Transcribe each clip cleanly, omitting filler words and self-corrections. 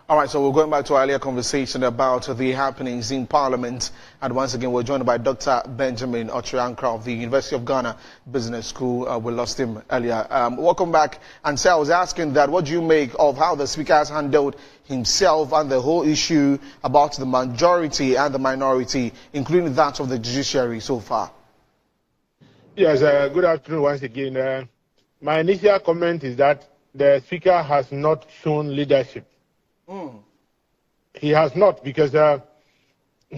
All right, so we're going back to our earlier conversation about the happenings in Parliament. And once again, we're joined by Dr. Benjamin Ankrah of the University of Ghana Business School. We lost him earlier. Welcome back. And so I was asking that, what do you make of how the Speaker has handled himself and the whole issue about the majority and the minority, including that of the judiciary so far? Yes, good afternoon once again. My initial comment is that the Speaker has not shown leadership. He has not, because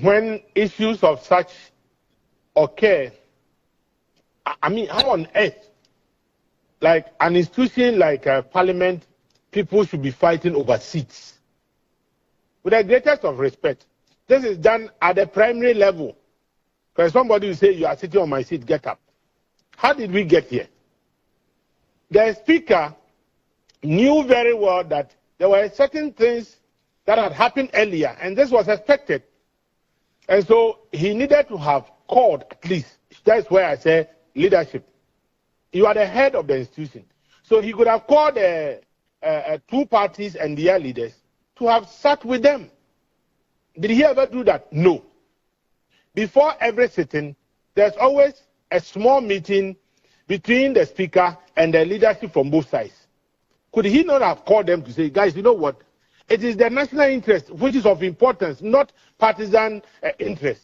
when issues of such occur, I mean, how on earth, like an institution like Parliament, people should be fighting over seats? With the greatest of respect, this is done at the primary level. Because somebody will say, you are sitting on my seat, get up. How did we get here? The Speaker knew very well that there were certain things that had happened earlier, and this was expected. And so he needed to have called, at least. That's where I say leadership. You are the head of the institution. So he could have called two parties and their leaders to have sat with them. Did he ever do that? No. Before every sitting, there's always a small meeting between the Speaker and the leadership from both sides. Could he not have called them to say, guys, you know what? It is the national interest which is of importance, not partisan interest.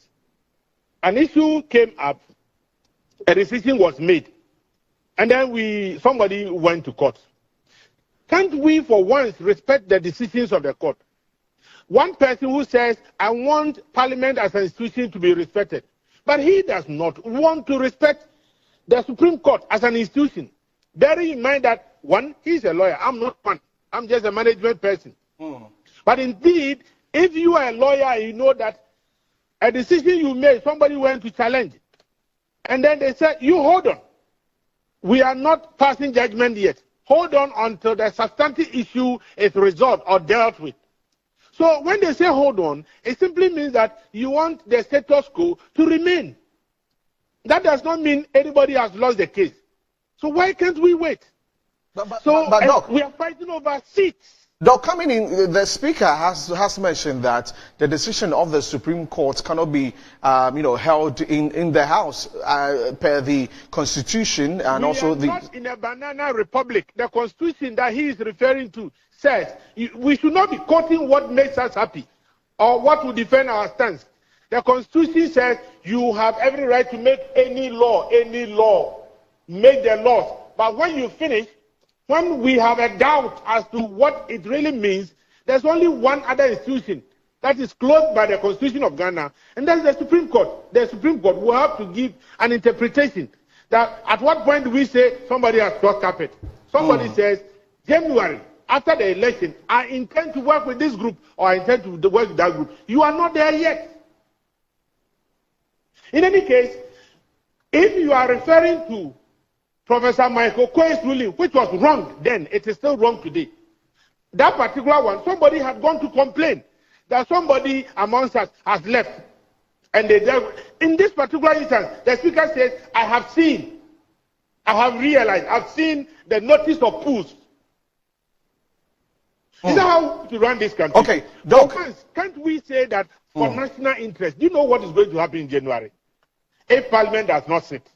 An issue came up, a decision was made, and then somebody went to court. Can't we for once respect the decisions of the court? One person who says, I want Parliament as an institution to be respected, but he does not want to respect the Supreme Court as an institution. Bearing in mind that, one, he's a lawyer. I'm not one. I'm just a management person. But indeed, if you are a lawyer, you know that a decision you made, somebody went to challenge. And then they said, you hold on. We are not passing judgment yet. Hold on until the substantive issue is resolved or dealt with. So when they say hold on, it simply means that you want the status quo to remain. That does not mean anybody has lost the case. So why can't we wait? But Doc, we are fighting over seats. Doc, coming in, the Speaker has mentioned that the decision of the Supreme Court cannot be, held in the House per the Constitution and we also are not in a banana republic. The Constitution that he is referring to says we should not be quoting what makes us happy or what will defend our stance. The Constitution says you have every right to make any law, make the laws. But when you finish, when we have a doubt as to what it really means, there's only one other institution that is closed by the Constitution of Ghana, and that's the Supreme Court. The Supreme Court will have to give an interpretation that at what point do we say somebody has crossed carpet? Somebody says, January, after the election, I intend to work with this group or I intend to work with that group. You are not there yet. In any case, if you are referring to Professor Michael Quay's ruling, which was wrong then, it is still wrong today. That particular one, somebody had gone to complain that somebody amongst us has left. And in this particular instance, the Speaker says, I have realized, I've seen the notice of pools. Is that how to run this country? Okay, Doc. Can't we say that for national interest, do you know what is going to happen in January? If Parliament does not sit.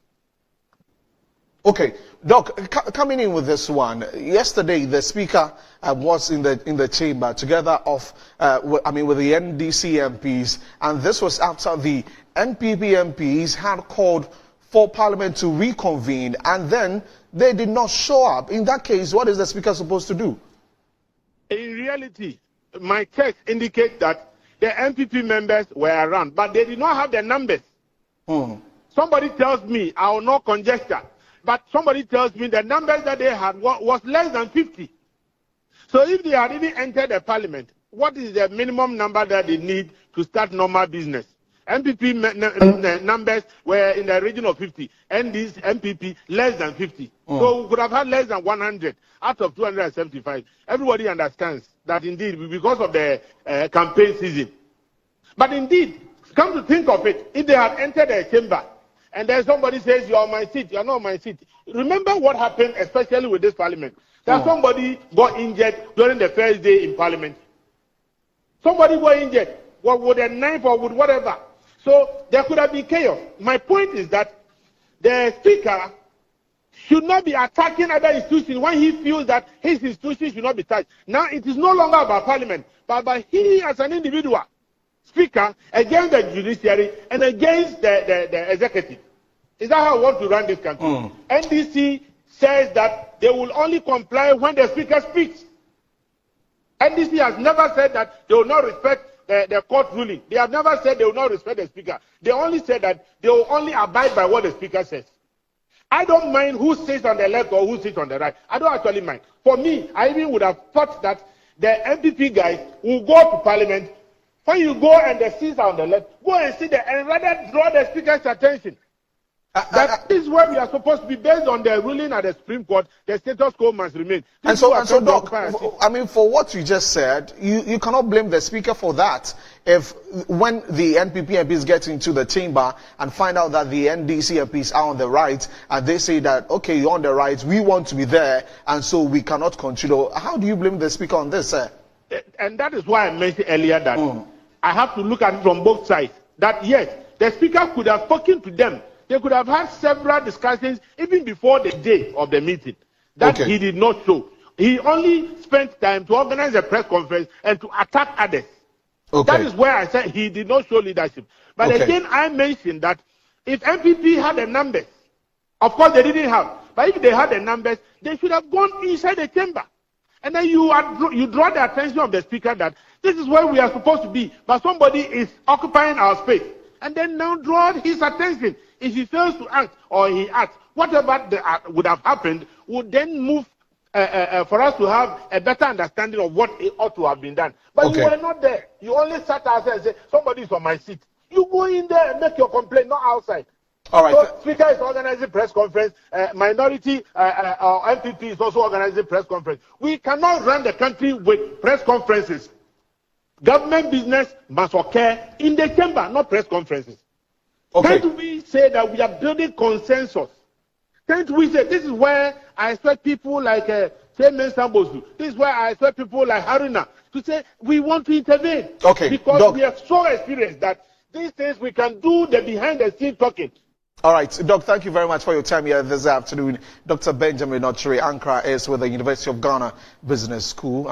Okay, Doc, coming in with this one, yesterday the Speaker was in the chamber together with the NDC MPs, and this was after the NPP MPs had called for Parliament to reconvene, and then they did not show up. In that case, what is the Speaker supposed to do? In reality, my text indicates that the NPP members were around, but they did not have the numbers. Somebody tells me, I will not conjecture, but somebody tells me the numbers that they had was less than 50. So if they had even entered the Parliament, what is the minimum number that they need to start normal business? NPP numbers were in the region of 50, and this NPP less than 50. So we could have had less than 100 out of 275. Everybody understands that indeed, because of the campaign season. But indeed, come to think of it, if they had entered the chamber, and then somebody says, you're on my seat, you're not on my seat. Remember what happened, especially with this Parliament, that somebody got injured during the first day in Parliament. Somebody go injured, with a knife or with whatever. So there could have been chaos. My point is that the speaker should not be attacking other institutions when he feels that his institution should not be touched. Now it is no longer about parliament, but about he as an individual speaker against the judiciary and against the executive. Is that how we want to run this country? NDC says that they will only comply when the speaker speaks. NDC has never said that they will not respect the court ruling. They have never said they will not respect the speaker. They only said that they will only abide by what the speaker says. I don't mind who sits on the left or who sits on the right. I don't actually mind. For me, I even would have thought that the MPP guys will go to parliament. When you go and the seats are on the left, go and sit there and rather draw the speaker's attention. That is where we are supposed to be based on the ruling at the Supreme Court. The status quo must remain. And so, Doc, I mean, for what you just said, you cannot blame the speaker for that. If when the NPP MPs get into the chamber and find out that the NDC MPs are on the right, and they say that, okay, you're on the right, we want to be there, and so we cannot control. How do you blame the speaker on this, sir? And that is why I mentioned earlier that I have to look at it from both sides. That yes, the speaker could have spoken to them. They could have had several discussions even before the day of the meeting. That he did not show. He only spent time to organize a press conference and to attack others. That is where I said he did not show leadership. But again, I mentioned that if MPP had the numbers, of course they didn't have, but if they had the numbers, they should have gone inside the chamber. And then you draw the attention of the speaker that this is where we are supposed to be, but somebody is occupying our space. And then now draw his attention. If he fails to act or he acts, whatever would have happened would then move for us to have a better understanding of what ought to have been done. But you were not there. You only sat outside and said, somebody is on my seat. You go in there and make your complaint, not outside. All right. So Speaker is organizing press conference. Minority or MPP is also organizing press conference. We cannot run the country with press conferences. Government business must occur in the chamber, not press conferences. Can't we say that we are building consensus? Can't we say this is where I expect people like Chairman Sambosu, this is where I expect people like Haruna to say we want to intervene. Because Doc, we are so experienced that these things we can do the behind the scenes talking. All right, Doc, thank you very much for your time here this afternoon. Dr. Benjamin Ankrah is with the University of Ghana Business School.